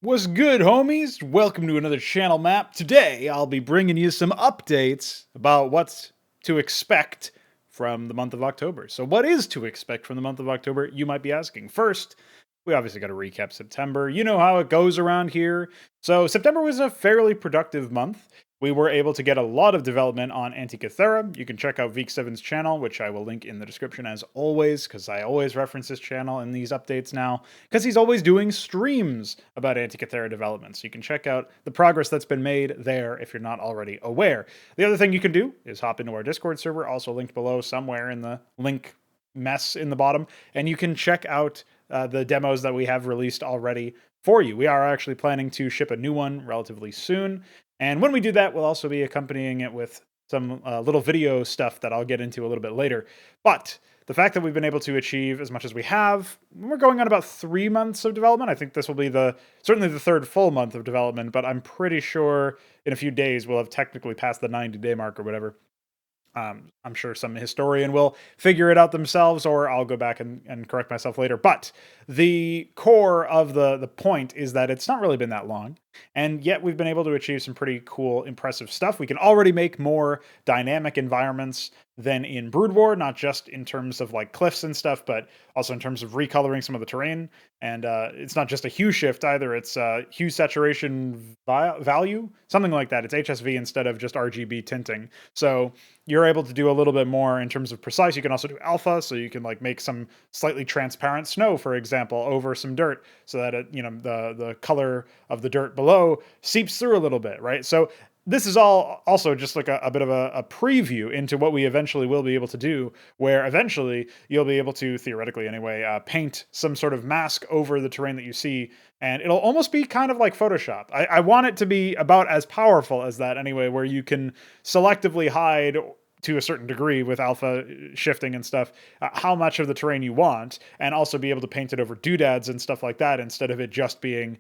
What's good, homies? Welcome to another channel map. Today, I'll be bringing you some updates about what's to expect from the month of October. So, what is to expect from the month of October, you might be asking? First, we obviously got to recap September. You know how it goes around here. So, September was a fairly productive month. We were able to get a lot of development on Antikythera. You can check out Veek7's channel, which I will link in the description as always, because I always reference his channel in these updates now, because he's always doing streams about Antikythera development. So you can check out the progress that's been made there if you're not already aware. The other thing you can do is hop into our Discord server, also linked below somewhere in the link mess in the bottom, and you can check out the demos that we have released already for you. We are actually planning to ship a new one relatively soon. And when we do that, we'll also be accompanying it with some little video stuff that I'll get into a little bit later. But the fact that we've been able to achieve as much as we have, we're going on about 3 months of development. I think this will be certainly the third full month of development, but I'm pretty sure in a few days we'll have technically passed the 90-day mark or whatever. I'm sure some historian will figure it out themselves, or I'll go back and correct myself later. But the core of the point is that it's not really been that long, and yet we've been able to achieve some pretty cool, impressive stuff. We can already make more dynamic environments than in Brood War, not just in terms of like cliffs and stuff, but also in terms of recoloring some of the terrain. And it's not just a hue shift either; it's hue saturation value, something like that. It's HSV instead of just RGB tinting. So you're able to do a little bit more in terms of precise. You can also do alpha, so you can like make some slightly transparent snow, for example, over some dirt, so that the color of the dirt below seeps through a little bit, right? So this is all also just like a bit of a preview into what we eventually will be able to do, where eventually you'll be able to, theoretically anyway, paint some sort of mask over the terrain that you see, and it'll almost be kind of like Photoshop. I want it to be about as powerful as that anyway, where you can selectively hide to a certain degree with alpha shifting and stuff, how much of the terrain you want, and also be able to paint it over doodads and stuff like that instead of it just being,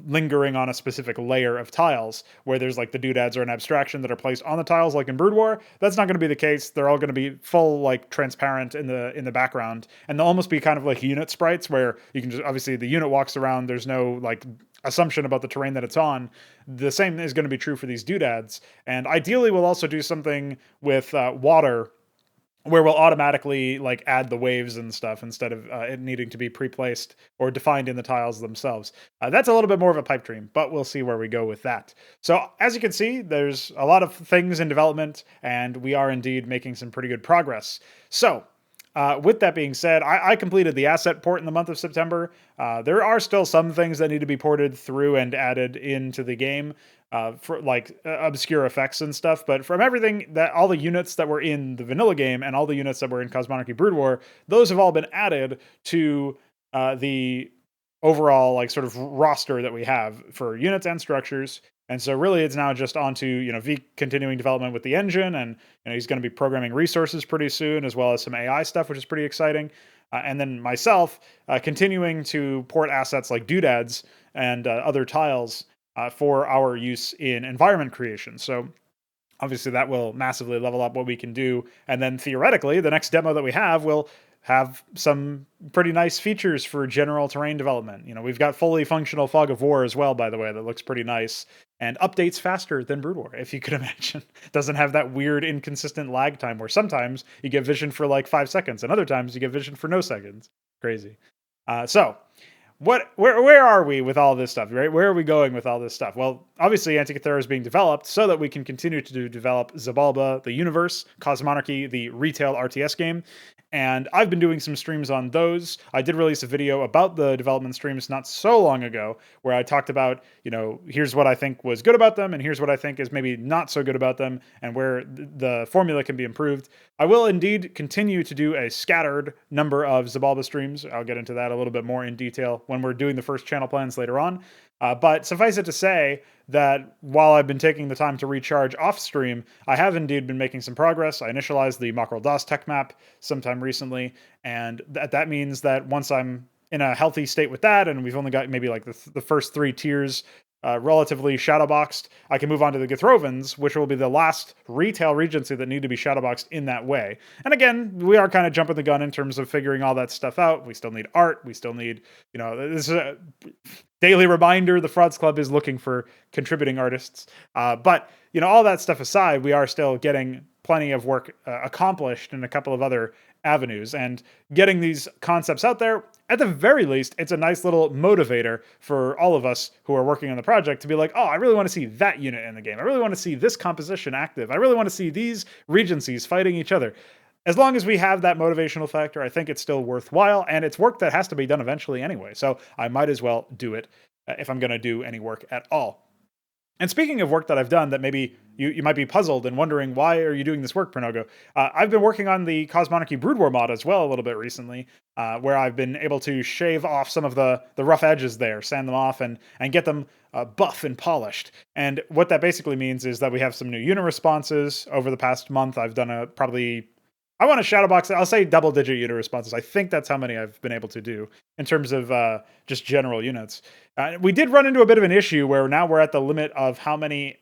lingering on a specific layer of tiles where there's like the doodads are an abstraction that are placed on the tiles, like in Brood War. That's not going to be the case. They're all going to be full, like transparent in the background, and they'll almost be kind of like unit sprites where you can just obviously the unit walks around. There's no like assumption about the terrain that it's on. The same is going to be true for these doodads. And ideally, we'll also do something with water where we'll automatically like add the waves and stuff instead of it needing to be pre-placed or defined in the tiles themselves. That's a little bit more of a pipe dream, but we'll see where we go with that. So as you can see, there's a lot of things in development, and we are indeed making some pretty good progress. So with that being said, I completed the asset port in the month of September. There are still some things that need to be ported through and added into the game for like obscure effects and stuff. But from everything that all the units that were in the vanilla game and all the units that were in Cosmonarchy Brood War, those have all been added to the overall like sort of roster that we have for units and structures. And so really it's now just onto, V continuing development with the engine, and he's going to be programming resources pretty soon, as well as some AI stuff, which is pretty exciting. And then myself continuing to port assets like doodads and other tiles for our use in environment creation. So obviously that will massively level up what we can do. And then theoretically, the next demo that we have will have some pretty nice features for general terrain development. We've got fully functional Fog of War as well, by the way, that looks pretty nice and updates faster than Brood War, if you could imagine. Doesn't have that weird inconsistent lag time where sometimes you get vision for like 5 seconds and other times you get vision for no seconds. Crazy. So where are we with all this stuff, right? Where are we going with all this stuff? Well, obviously Antikythera is being developed so that we can continue to develop Xibalba, the universe, Cosmonarchy, the retail RTS game. And I've been doing some streams on those. I did release a video about the development streams not so long ago where I talked about, here's what I think was good about them and here's what I think is maybe not so good about them and where the formula can be improved. I will indeed continue to do a scattered number of Xibalba streams. I'll get into that a little bit more in detail when we're doing the first channel plans later on. But suffice it to say that while I've been taking the time to recharge off stream, I have indeed been making some progress. I initialized the Makral Das tech map sometime recently, and that means that once I'm in a healthy state with that, and we've only got maybe like the first 3 tiers relatively shadowboxed, I can move on to the Githrovans, which will be the last retail regency that need to be shadowboxed in that way. And again, we are kind of jumping the gun in terms of figuring all that stuff out. We still need art. We still need, this is daily reminder, the Frauds Club is looking for contributing artists. But all that stuff aside, we are still getting plenty of work accomplished in a couple of other avenues, and getting these concepts out there. At the very least, it's a nice little motivator for all of us who are working on the project to be like, oh, I really want to see that unit in the game. I really want to see this composition active. I really want to see these regencies fighting each other. As long as we have that motivational factor, I think it's still worthwhile, and it's work that has to be done eventually anyway. So I might as well do it if I'm going to do any work at all. And speaking of work that I've done that maybe you might be puzzled and wondering, why are you doing this work, Pranogo? I've been working on the Cosmonarchy Brood War mod as well a little bit recently, where I've been able to shave off some of the rough edges there, sand them off, and get them buff and polished. And what that basically means is that we have some new unit responses. Over the past month, I've done I want to shadowbox. I'll say double-digit unit responses. I think that's how many I've been able to do in terms of just general units. We did run into a bit of an issue where now we're at the limit of how many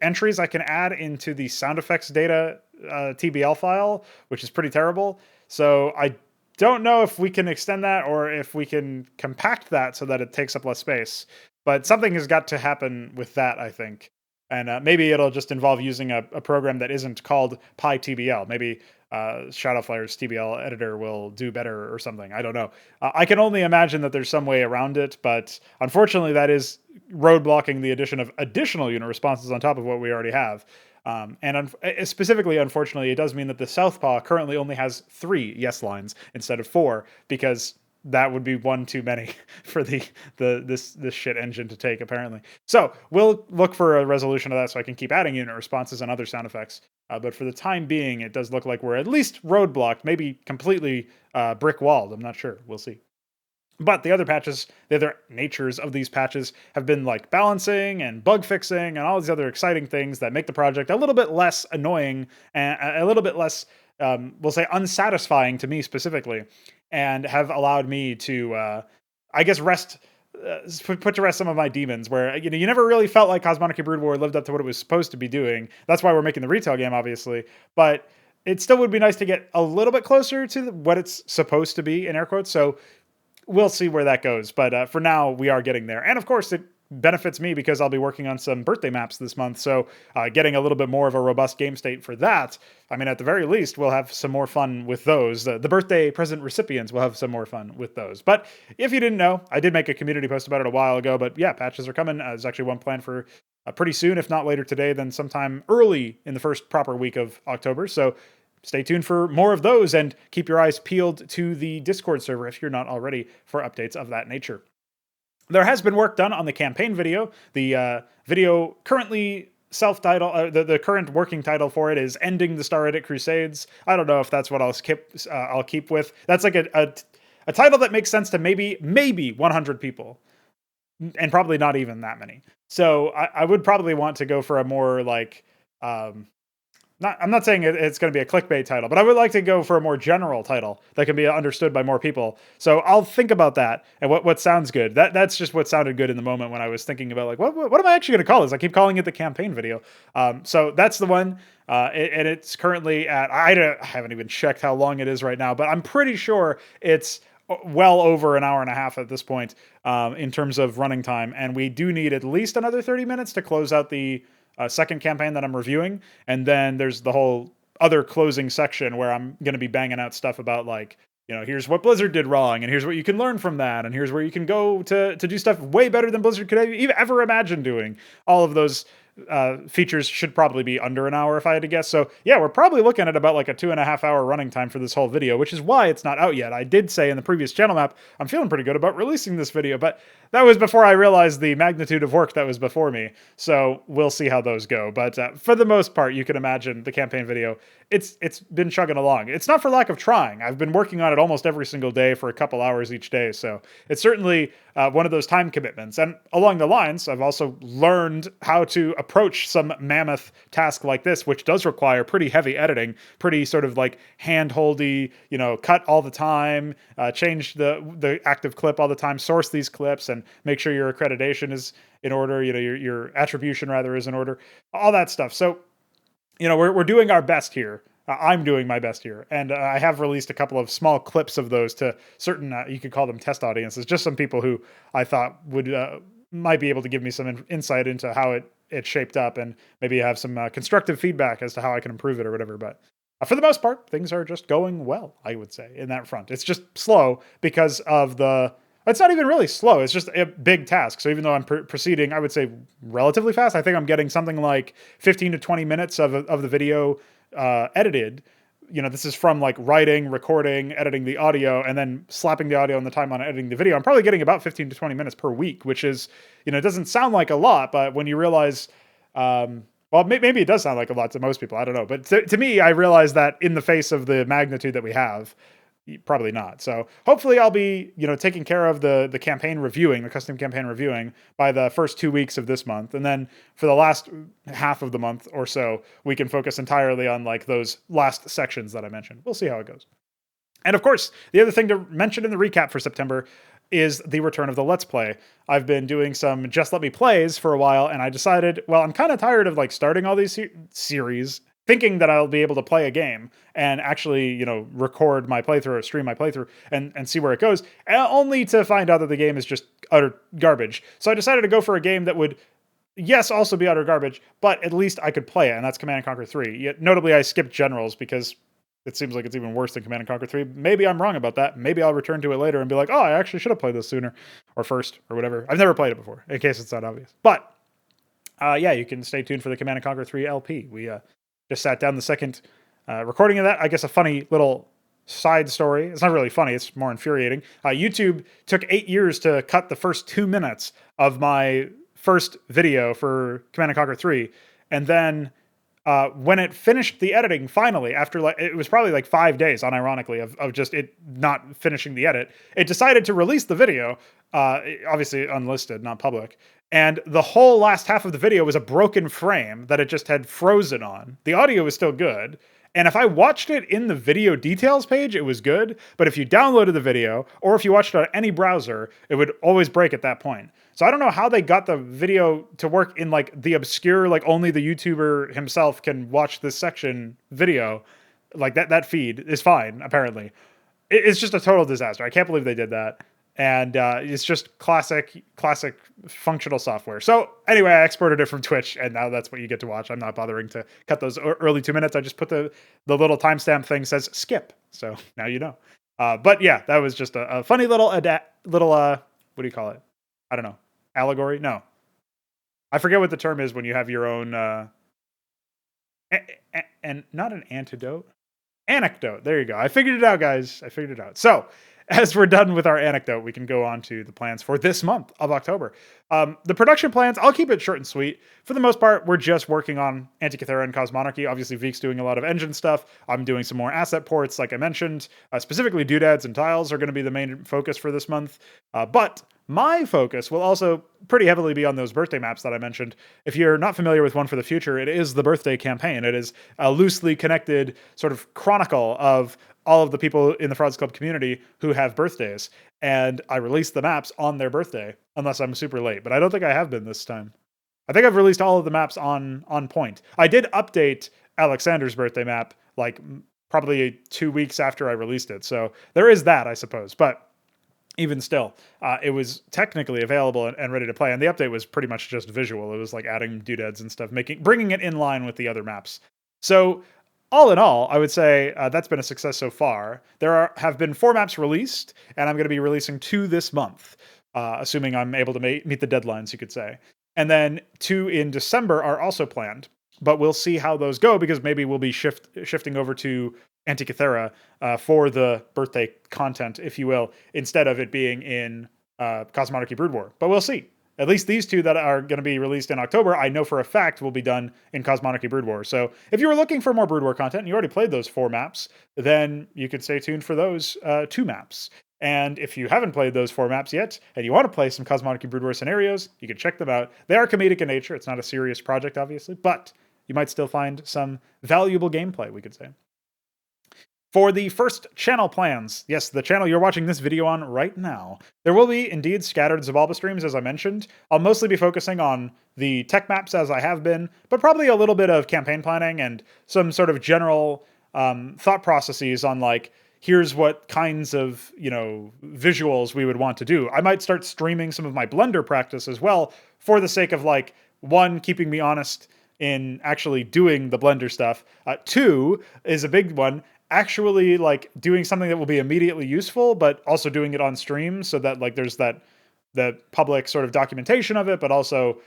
entries I can add into the sound effects data TBL file, which is pretty terrible. So I don't know if we can extend that or if we can compact that so that it takes up less space. But something has got to happen with that, I think. And maybe it'll just involve using a program that isn't called PyTBL. Maybe Shadowflyer's TBL editor will do better or something. I don't know. I can only imagine that there's some way around it, but unfortunately that is roadblocking the addition of additional unit responses on top of what we already have. Specifically, unfortunately, it does mean that the Southpaw currently only has 3 yes lines instead of 4, because that would be one too many for this shit engine to take, apparently. So we'll look for a resolution of that so I can keep adding unit responses and other sound effects. But for the time being, it does look like we're at least roadblocked, maybe completely brick walled. I'm not sure. We'll see. But the other patches, the other natures of these patches have been like balancing and bug fixing and all these other exciting things that make the project a little bit less annoying and a little bit less, we'll say, unsatisfying to me specifically, and have allowed me to, I guess, put to rest some of my demons, where you never really felt like Cosmonarchy Brood War lived up to what it was supposed to be doing. That's why we're making the retail game, obviously, but it still would be nice to get a little bit closer to what it's supposed to be, in air quotes. So we'll see where that goes. But for now, we are getting there. And of course, it benefits me because I'll be working on some birthday maps this month. So getting a little bit more of a robust game state for that. I mean, at the very least, we'll have some more fun with those. The birthday present recipients will have some more fun with those. But if you didn't know, I did make a community post about it a while ago. But yeah, patches are coming. There's actually one planned for pretty soon, if not later today, then sometime early in the first proper week of October. So stay tuned for more of those, and keep your eyes peeled to the Discord server if you're not already for updates of that nature. There has been work done on the campaign video. The video currently self-title, the current working title for it is "Ending the Star Edit Crusades." I don't know if that's what I'll keep with. That's like a title that makes sense to maybe 100 people, and probably not even that many. So I would probably want to go for a more like I'm not saying it's going to be a clickbait title, but I would like to go for a more general title that can be understood by more people. So I'll think about that and what sounds good. That's just what sounded good in the moment when I was thinking about like, what am I actually going to call this? I keep calling it the campaign video. So that's the one. And it's currently at, I haven't even checked how long it is right now, but I'm pretty sure it's well over an hour and a half at this point in terms of running time. And we do need at least another 30 minutes to close out the second campaign that I'm reviewing. And then there's the whole other closing section where I'm going to be banging out stuff about like, here's what Blizzard did wrong, and here's what you can learn from that, and here's where you can go to do stuff way better than Blizzard could ever imagine doing. All of those features should probably be under an hour if I had to guess. So yeah, we're probably looking at about like a 2.5 hour running time for this whole video, which is why it's not out yet. I did say in the previous channel map, I'm feeling pretty good about releasing this video, but that was before I realized the magnitude of work that was before me. So we'll see how those go. But for the most part, you can imagine the campaign video, it's been chugging along. It's not for lack of trying. I've been working on it almost every single day for a couple hours each day. So it's certainly one of those time commitments. And along the lines, I've also learned how to approach some mammoth task like this, which does require pretty heavy editing, pretty sort of like hand-holdy, cut all the time, change the active clip all the time, source these clips, and make sure your accreditation is in order, your attribution rather is in order, all that stuff. So, we're doing our best here I'm doing my best here. And I have released a couple of small clips of those to certain, you could call them test audiences, just some people who I thought would might be able to give me some insight into how it shaped up and maybe have some constructive feedback as to how I can improve it or whatever. But for the most part, things are just going well, I would say, in that front. It's just slow because of the. It's not even really slow. It's just a big task. So even though I'm proceeding, I would say relatively fast. I think I'm getting something like 15 to 20 minutes of the video edited. This is from like writing, recording, editing the audio, and then slapping the audio on the time on editing the video. I'm probably getting about 15 to 20 minutes per week, which is, it doesn't sound like a lot, but when you realize, well, maybe it does sound like a lot to most people. I don't know. But to me, I realize that in the face of the magnitude that we have, probably not. So hopefully I'll be, taking care of the campaign reviewing, the custom campaign reviewing by the first 2 weeks of this month. And then for the last half of the month or so, we can focus entirely on like those last sections that I mentioned. We'll see how it goes. And of course, the other thing to mention in the recap for September is the return of the Let's Play. I've been doing some Just Let Me Plays for a while, and I decided, well, I'm kind of tired of like starting all these series, thinking that I'll be able to play a game and actually, record my playthrough or stream my playthrough and see where it goes, only to find out that the game is just utter garbage. So I decided to go for a game that would, yes, also be utter garbage, but at least I could play it, and that's Command & Conquer 3. Yet, notably, I skipped Generals because it seems like it's even worse than Command & Conquer 3. Maybe I'm wrong about that. Maybe I'll return to it later and be like, oh, I actually should have played this sooner or first or whatever. I've never played it before, in case it's not obvious. But, yeah, you can stay tuned for the Command & Conquer 3 LP. We just sat down the second recording of that. I guess a funny little side story. It's not really funny. It's more infuriating. YouTube took 8 years to cut the first 2 minutes of my first video for Command & Conquer 3. And then when it finished the editing, finally, after it was probably like 5 days, unironically, of just it not finishing the edit, it decided to release the video, obviously unlisted, not public. And the whole last half of the video was a broken frame that it just had frozen on. The audio was still good. And if I watched it in the video details page, it was good. But if you downloaded the video, or if you watched it on any browser, it would always break at that point. So I don't know how they got the video to work in like the obscure, like only the YouTuber himself can watch this section video. Like that feed is fine, apparently. It's just a total disaster. I can't believe they did that. And it's just classic functional software. So anyway, I exported it from Twitch, and now that's what you get to watch. I'm not bothering to cut those early 2 minutes. I just put the little timestamp thing says skip. So now you know. But yeah, that was just a funny little what do you call it? I don't know. Allegory? No. I forget what the term is when you have your own and not an antidote. Anecdote. There you go. I figured it out, guys. I figured it out. So as we're done with our anecdote, we can go on to the plans for this month of October. The production plans, I'll keep it short and sweet. For the most part, we're just working on Antikythera and Cosmonarchy. Obviously, Veek's doing a lot of engine stuff. I'm doing some more asset ports, like I mentioned. Specifically, doodads and tiles are going to be the main focus for this month. But my focus will also pretty heavily be on those birthday maps that I mentioned. If you're not familiar with One for the Future, it is the birthday campaign. It is a loosely connected sort of chronicle of all of the people in the Frauds Club community who have birthdays. And I release the maps on their birthday, unless I'm super late. But I don't think I have been this time. I think I've released all of the maps on point. I did update Alexander's birthday map, like probably 2 weeks after I released it. So there is that, I suppose. But even still, it was technically available and ready to play. And the update was pretty much just visual. It was like adding doodads and stuff, bringing it in line with the other maps. So all in all, I would say that's been a success so far. There have been 4 maps released, and I'm going to be releasing 2 this month, assuming I'm able to meet the deadlines, you could say. And then 2 in December are also planned, but we'll see how those go, because maybe we'll be shifting over to Antikythera for the birthday content, if you will, instead of it being in Cosmonarchy Brood War. But we'll see. At least these 2 that are going to be released in October, I know for a fact will be done in Cosmonarchy Brood War. So if you were looking for more Brood War content and you already played those 4 maps, then you could stay tuned for those 2 maps. And if you haven't played those 4 maps yet, and you want to play some Cosmonarchy Brood War scenarios, you can check them out. They are comedic in nature. It's not a serious project, obviously, but you might still find some valuable gameplay, we could say. For the first channel plans, yes, the channel you're watching this video on right now, there will be indeed scattered Xibalba streams, as I mentioned. I'll mostly be focusing on the tech maps as I have been, but probably a little bit of campaign planning and some sort of general thought processes on like, here's what kinds of, visuals we would want to do. I might start streaming some of my Blender practice as well, for the sake of like, one, keeping me honest in actually doing the Blender stuff. Two is a big one, actually like doing something that will be immediately useful, but also doing it on stream, so that like there's that the public sort of documentation of it, but also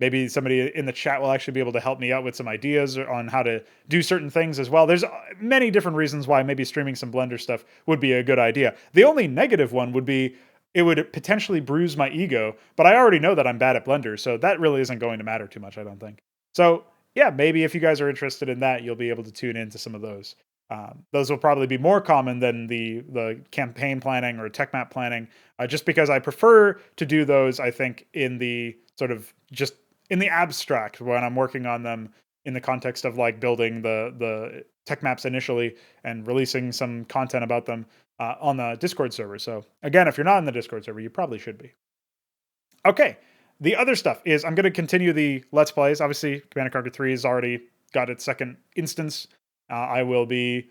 maybe somebody in the chat will actually be able to help me out with some ideas on how to do certain things as well. There's many different reasons why maybe streaming some Blender stuff would be a good idea. The only negative one would be it would potentially bruise my ego, but I already know that I'm bad at Blender, so that really isn't going to matter too much, I don't think. So yeah, maybe if you guys are interested in that, you'll be able to tune into some of those. Those will probably be more common than the campaign planning or tech map planning, just because I prefer to do those, I think, in the sort of just in the abstract when I'm working on them in the context of like building the tech maps initially and releasing some content about them on the Discord server. So again, if you're not in the Discord server, you probably should be. Okay. The other stuff is I'm going to continue the Let's Plays. Obviously, Command & Conquer 3 has already got its second instance. I will be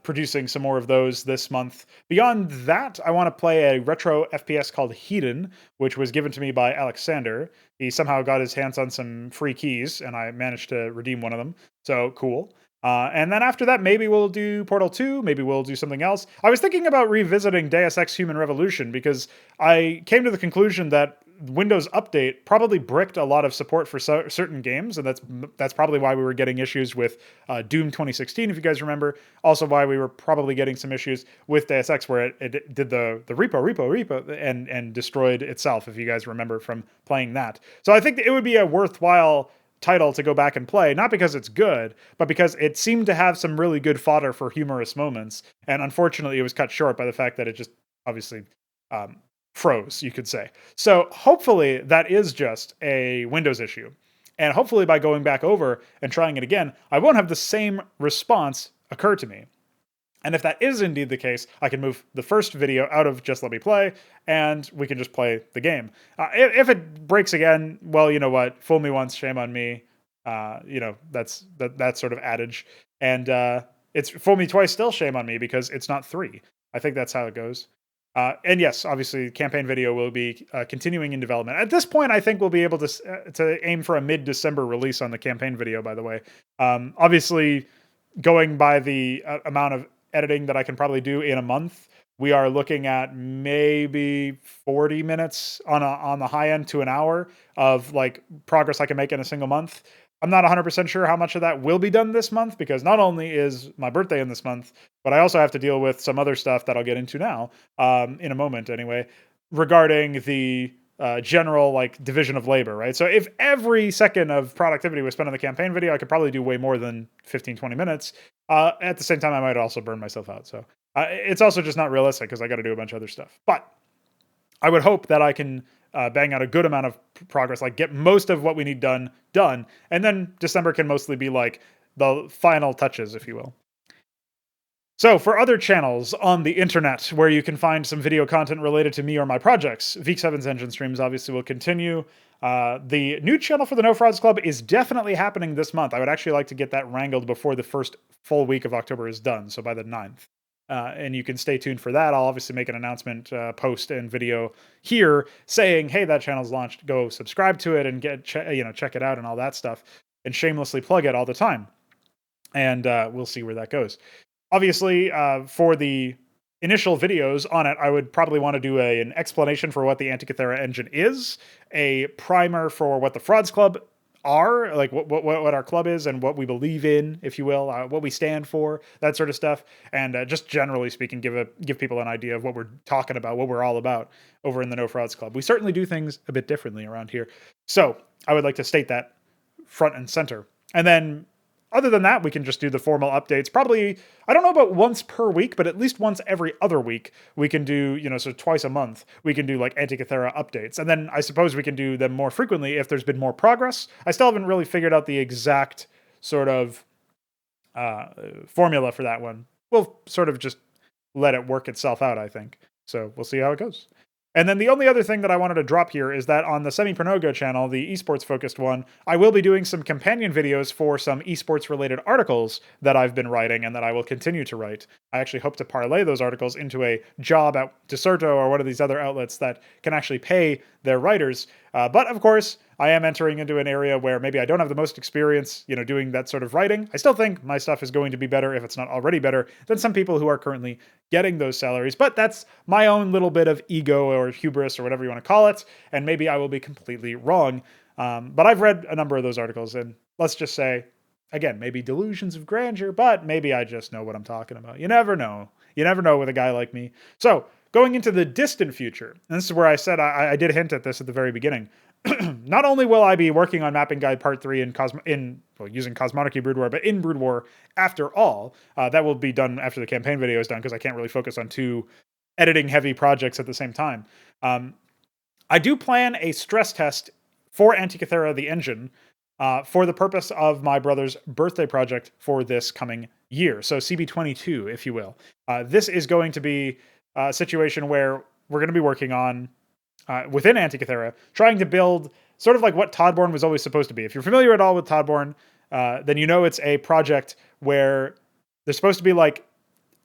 producing some more of those this month. Beyond that, I want to play a retro FPS called Hedon, which was given to me by Alexander. He somehow got his hands on some free keys, and I managed to redeem one of them. So cool. And then after that, maybe we'll do Portal 2. Maybe we'll do something else. I was thinking about revisiting Deus Ex Human Revolution because I came to the conclusion that Windows Update probably bricked a lot of support for certain games, and that's probably why we were getting issues with Doom 2016, if you guys remember. Also, why we were probably getting some issues with Deus Ex, where it did the repo and destroyed itself, if you guys remember from playing that. So I think it would be a worthwhile title to go back and play, not because it's good, but because it seemed to have some really good fodder for humorous moments, and unfortunately, it was cut short by the fact that it just obviously froze, you could say. So hopefully that is just a Windows issue. And hopefully by going back over and trying it again, I won't have the same response occur to me. And if that is indeed the case, I can move the first video out of Just Let Me Play, and we can just play the game. If it breaks again, well, you know what? Fool me once, shame on me. That's that sort of adage. And it's fool me twice, still shame on me, because it's not 3. I think that's how it goes. And yes, obviously, campaign video will be continuing in development. At this point, I think we'll be able to aim for a mid-December release on the campaign video, by the way. Obviously, going by the amount of editing that I can probably do in a month, we are looking at maybe 40 minutes on the high end to an hour of like progress I can make in a single month. I'm not 100% sure how much of that will be done this month, because not only is my birthday in this month, but I also have to deal with some other stuff that I'll get into now, in a moment anyway, regarding the general like division of labor, right? So if every second of productivity was spent on the campaign video, I could probably do way more than 15, 20 minutes. At the same time, I might also burn myself out. So it's also just not realistic because I got to do a bunch of other stuff. But I would hope that I can bang out a good amount of progress, like get most of what we need done, and then December can mostly be like the final touches, if you will. So for other channels on the internet where you can find some video content related to me or my projects, Veek7's Engine Streams obviously will continue. The new channel for the No Frauds Club is definitely happening this month. I would actually like to get that wrangled before the first full week of October is done, so by the 9th. And you can stay tuned for that. I'll obviously make an announcement, post and video here saying, hey, that channel's launched. Go subscribe to it and check it out and all that stuff, and shamelessly plug it all the time. And we'll see where that goes. Obviously, for the initial videos on it, I would probably want to do an explanation for what the Antikythera engine is, a primer for what the Frauds Club are, like what our club is and what we believe in, if you will, what we stand for, that sort of stuff, and just generally speaking, give people an idea of what we're talking about, what we're all about over in the No Frauds Club. We certainly do things a bit differently around here, so I would like to state that front and center. And then other than that, we can just do the formal updates. Probably, I don't know about once per week, but at least once every other week, we can do, so twice a month, we can do like Antikythera updates. And then I suppose we can do them more frequently if there's been more progress. I still haven't really figured out the exact sort of formula for that one. We'll sort of just let it work itself out, I think. So we'll see how it goes. And then the only other thing that I wanted to drop here is that on the Semi Pronogo channel, the esports focused one, I will be doing some companion videos for some esports related articles that I've been writing and that I will continue to write. I actually hope to parlay those articles into a job at Deserto or one of these other outlets that can actually pay their writers. But of course, I am entering into an area where maybe I don't have the most experience, doing that sort of writing. I still think my stuff is going to be better, if it's not already better, than some people who are currently getting those salaries. But that's my own little bit of ego or hubris or whatever you want to call it. And maybe I will be completely wrong. But I've read a number of those articles, and let's just say, again, maybe delusions of grandeur, but maybe I just know what I'm talking about. You never know. You never know with a guy like me. So, going into the distant future, and this is where I said I did hint at this at the very beginning. Not only will I be working on Mapping Guide Part 3 using Cosmonic Brood War, but in Brood War after all, that will be done after the campaign video is done because I can't really focus on two editing-heavy projects at the same time. I do plan a stress test for Antikythera the engine for the purpose of my brother's birthday project for this coming year. So CB22, if you will. This is going to be a situation where we're going to be working on within Antikythera, trying to build sort of like what Toddborn was always supposed to be. If you're familiar at all with Toddborn, then you know it's a project where there's supposed to be like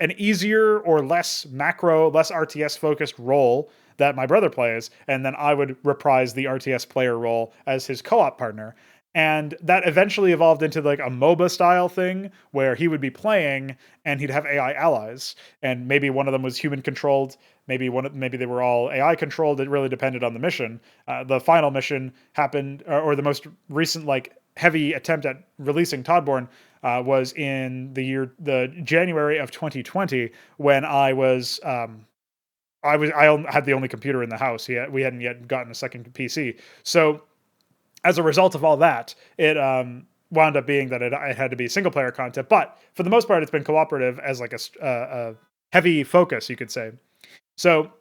an easier or less macro, less RTS focused role that my brother plays, and then I would reprise the RTS player role as his co-op partner. And that eventually evolved into like a MOBA style thing where he would be playing and he'd have AI allies. And maybe one of them was human controlled. Maybe they were all AI controlled. It really depended on the mission. The final mission happened, or the most recent like heavy attempt at releasing Toddborn was in the January of 2020 when I had the only computer in the house. We hadn't yet gotten a second PC. So as a result of all that, it wound up being that it had to be single player content. But for the most part, it's been cooperative as like a heavy focus, you could say. So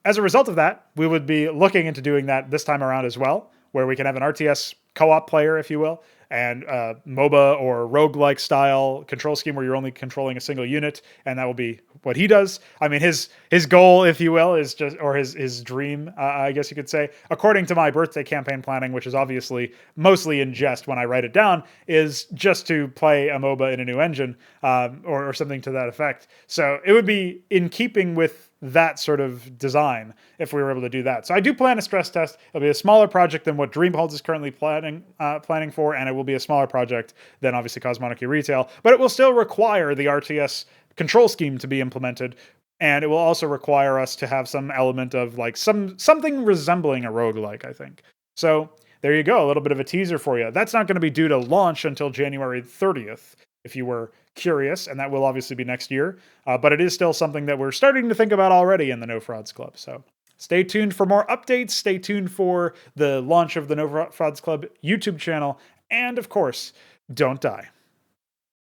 as a result of that, we would be looking into doing that this time around as well, where we can have an RTS co-op player, if you will, and MOBA or roguelike style control scheme where you're only controlling a single unit, and that will be what he does. I mean, his goal, if you will, is just, or his dream, I guess you could say, according to my birthday campaign planning, which is obviously mostly in jest when I write it down, is just to play a MOBA in a new engine, or something to that effect. So it would be in keeping with that sort of design if we were able to do that. So I do plan a stress test. It'll be a smaller project than what Dreamholds is currently planning for, and it will be a smaller project than obviously Cosmonic Retail, but it will still require the RTS control scheme to be implemented, and it will also require us to have some element of like something resembling a roguelike, I think. So there you go, a little bit of a teaser for you. That's not going to be due to launch until January 30th, if you were curious, and that will obviously be next year. But it is still something that we're starting to think about already in the No Frauds Club. So stay tuned for more updates. Stay tuned for the launch of the No Frauds Club YouTube channel. And of course, don't die.